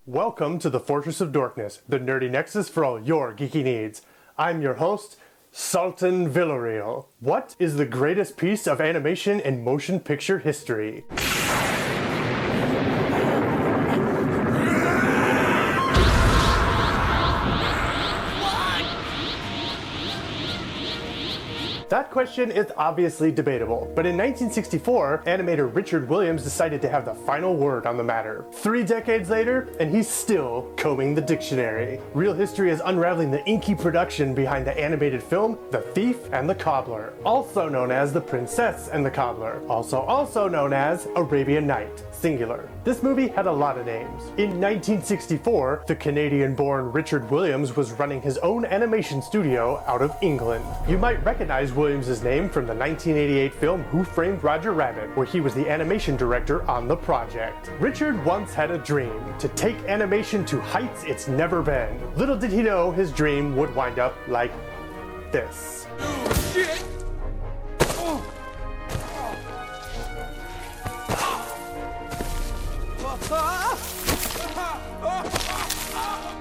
Welcome to the Fortress of Dorkness, the nerdy nexus for all your geeky needs. I'm your host, Sultan Villarreal. What is the greatest piece of animation in motion picture history? That question is obviously debatable, but in 1964, animator Richard Williams decided to have the final word on the matter. 3 decades later, and he's still combing the dictionary. Real history is unraveling the inky production behind the animated film The Thief and the Cobbler, also known as The Princess and the Cobbler, also known as Arabian Night, singular. This movie had a lot of names. In 1964, the Canadian-born Richard Williams was running his own animation studio out of England. You might recognize Williams' name from the 1988 film Who Framed Roger Rabbit, where he was the animation director on the project. Richard once had a dream, to take animation to heights it's never been. Little did he know his dream would wind up like this. Oh, shit.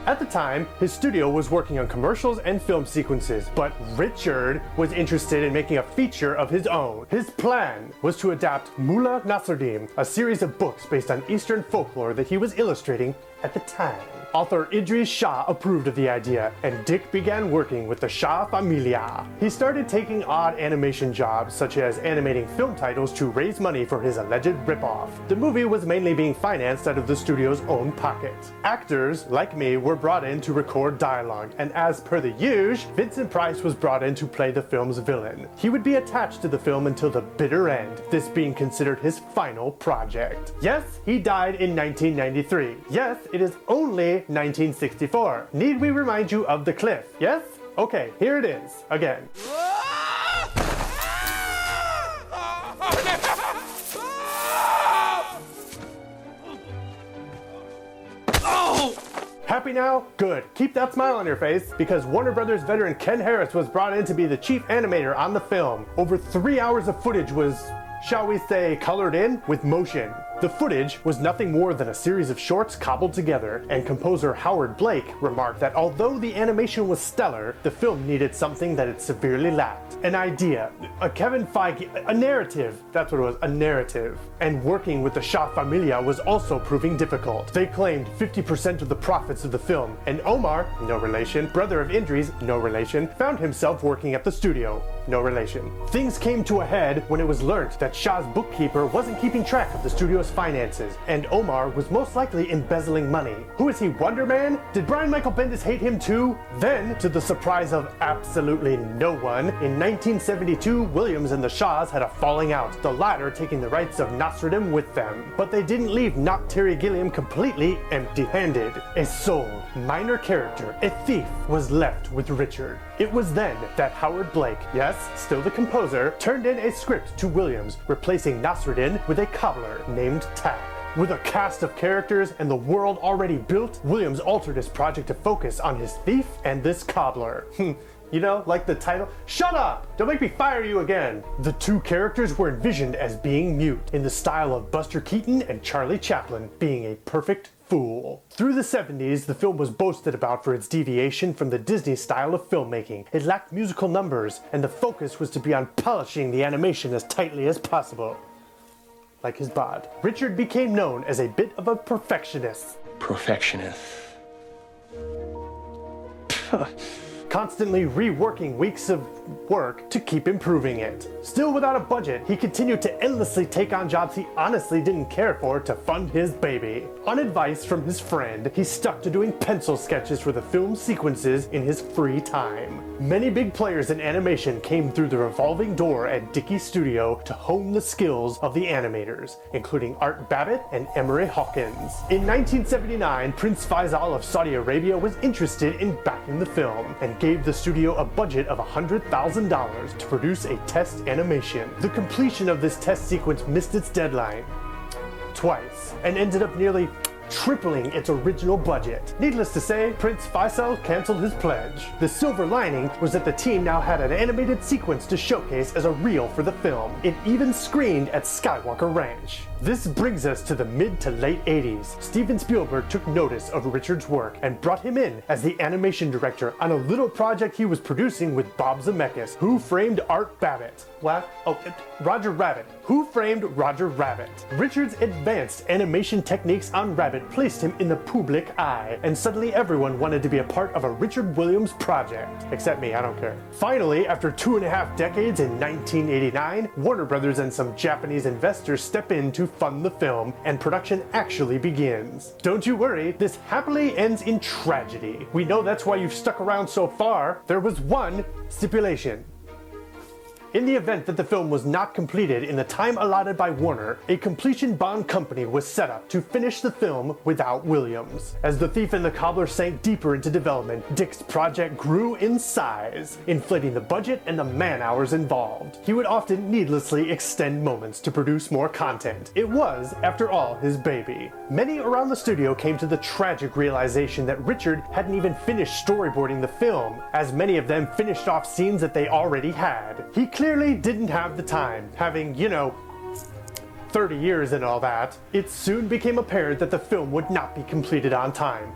At the time, his studio was working on commercials and film sequences, but Richard was interested in making a feature of his own. His plan was to adapt Mullah Nasruddin, a series of books based on Eastern folklore that he was illustrating at the time. Author Idris Shah approved of the idea, and Dick began working with the Shah Familia. He started taking odd animation jobs, such as animating film titles to raise money for his alleged ripoff. The movie was mainly being financed out of the studio's own pocket. Actors, like me, were brought in to record dialogue, and as per the usual, Vincent Price was brought in to play the film's villain. He would be attached to the film until the bitter end, this being considered his final project. Yes, he died in 1993. Yes, it is only 1964. Need we remind you of the cliff? Yes? Okay, here it is, again. Happy now? Good. Keep that smile on your face, because Warner Brothers veteran Ken Harris was brought in to be the chief animator on the film. Over 3 hours of footage was, shall we say, colored in with motion. The footage was nothing more than a series of shorts cobbled together, and composer Howard Blake remarked that although the animation was stellar, the film needed something that it severely lacked. An idea, a Kevin Feige, a narrative, that's what it was, a narrative. And working with the Shah Familia was also proving difficult. They claimed 50% of the profits of the film, and Omar, no relation, brother of Idris, no relation, found himself working at the studio, no relation. Things came to a head when it was learnt that Shah's bookkeeper wasn't keeping track of the studio's finances, and Omar was most likely embezzling money. Who is he, Wonder Man? Did Brian Michael Bendis hate him too? Then, to the surprise of absolutely no one, in 1972, Williams and the Shahs had a falling out, the latter taking the rights of Nasruddin with them. But they didn't leave not Terry Gilliam completely empty-handed. A sole, minor character, a thief, was left with Richard. It was then that Howard Blake, yes, still the composer, turned in a script to Williams, replacing Nasruddin with a cobbler named Tack. With a cast of characters and the world already built, Williams altered his project to focus on his thief and this cobbler. You know, like the title, shut up! Don't make me fire you again! The two characters were envisioned as being mute, in the style of Buster Keaton and Charlie Chaplin being a perfect fool. Through the 70s, the film was boasted about for its deviation from the Disney style of filmmaking. It lacked musical numbers, and the focus was to be on polishing the animation as tightly as possible. Like his bod. Richard became known as a bit of a perfectionist. Perfectionist. Constantly reworking weeks of work to keep improving it. Still without a budget, he continued to endlessly take on jobs he honestly didn't care for to fund his baby. On advice from his friend, he stuck to doing pencil sketches for the film sequences in his free time. Many big players in animation came through the revolving door at Dickey Studio to hone the skills of the animators, including Art Babbitt and Emery Hawkins. In 1979, Prince Faisal of Saudi Arabia was interested in backing the film, and gave the studio a budget of $100,000 to produce a test animation. The completion of this test sequence missed its deadline twice, and ended up nearly tripling its original budget. Needless to say, Prince Faisal canceled his pledge. The silver lining was that the team now had an animated sequence to showcase as a reel for the film. It even screened at Skywalker Ranch. This brings us to the mid to late 80s. Steven Spielberg took notice of Richard's work and brought him in as the animation director on a little project he was producing with Bob Zemeckis, Who Framed Roger Rabbit. Who Framed Roger Rabbit? Richard's advanced animation techniques on Rabbit placed him in the public eye, and suddenly everyone wanted to be a part of a Richard Williams project. Except me, I don't care. Finally, after 2.5 decades in 1989, Warner Brothers and some Japanese investors step in to fund the film, and production actually begins. Don't you worry, this happily ends in tragedy. We know that's why you've stuck around so far. There was one stipulation. In the event that the film was not completed in the time allotted by Warner, a completion bond company was set up to finish the film without Williams. As The Thief and the Cobbler sank deeper into development, Dick's project grew in size, inflating the budget and the man-hours involved. He would often needlessly extend moments to produce more content. It was, after all, his baby. Many around the studio came to the tragic realization that Richard hadn't even finished storyboarding the film, as many of them finished off scenes that they already had. He clearly didn't have the time, having, 30 years and all that. It soon became apparent that the film would not be completed on time.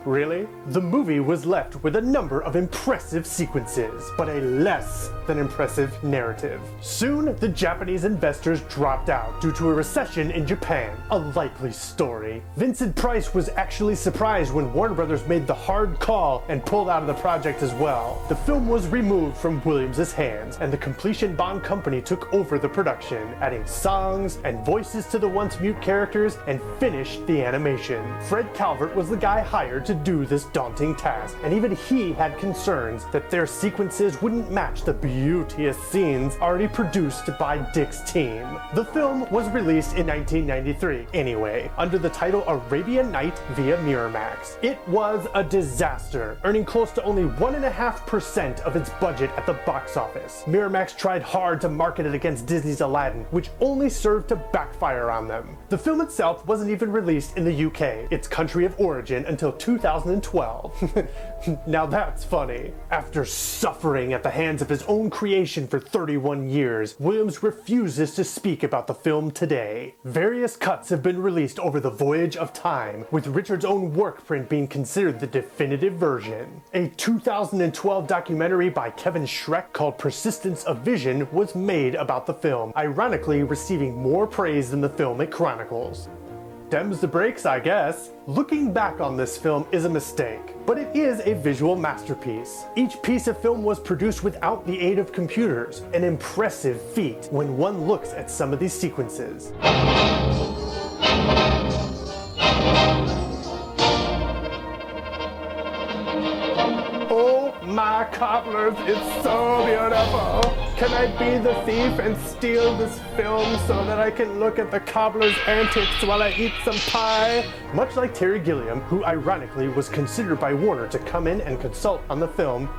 Really? The movie was left with a number of impressive sequences, but a less than impressive narrative. Soon, the Japanese investors dropped out due to a recession in Japan. A likely story. Vincent Price was actually surprised when Warner Brothers made the hard call and pulled out of the project as well. The film was removed from Williams' hands, and the completion bond company took over the production, adding songs and voices to the once mute characters, and finished the animation. Fred Calvert was the guy hired to do this daunting task, and even he had concerns that their sequences wouldn't match the beauteous scenes already produced by Dick's team. The film was released in 1993 anyway, under the title Arabian Night via Miramax. It was a disaster, earning close to only 1.5% of its budget at the box office. Miramax tried hard to market it against Disney's Aladdin, which only served to backfire on them. The film itself wasn't even released in the UK, its country of origin, until 2012. Now that's funny. After suffering at the hands of his own creation for 31 years, Williams refuses to speak about the film today. Various cuts have been released over the voyage of time, with Richard's own work print being considered the definitive version. A 2012 documentary by Kevin Schreck called Persistence of Vision was made about the film, ironically receiving more praise than the film it chronicles. Dems the brakes, I guess. Looking back on this film is a mistake, but it is a visual masterpiece. Each piece of film was produced without the aid of computers, an impressive feat when one looks at some of these sequences. Oh my cobblers, it's so beautiful! Can I be the thief and steal this film so that I can look at the cobbler's antics while I eat some pie? Much like Terry Gilliam, who ironically was considered by Warner to come in and consult on the film,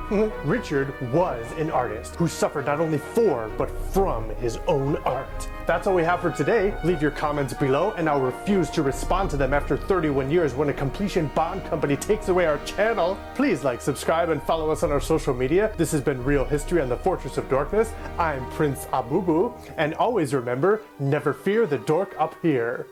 Richard was an artist who suffered not only for, but from his own art. That's all we have for today. Leave your comments below and I'll refuse to respond to them after 31 years when a completion bond company takes away our channel. Please like, subscribe, and follow us on our social media. This has been Real History on the Fortress of Dorkness. I'm Prince Abubu, and always remember, never fear the dork up here.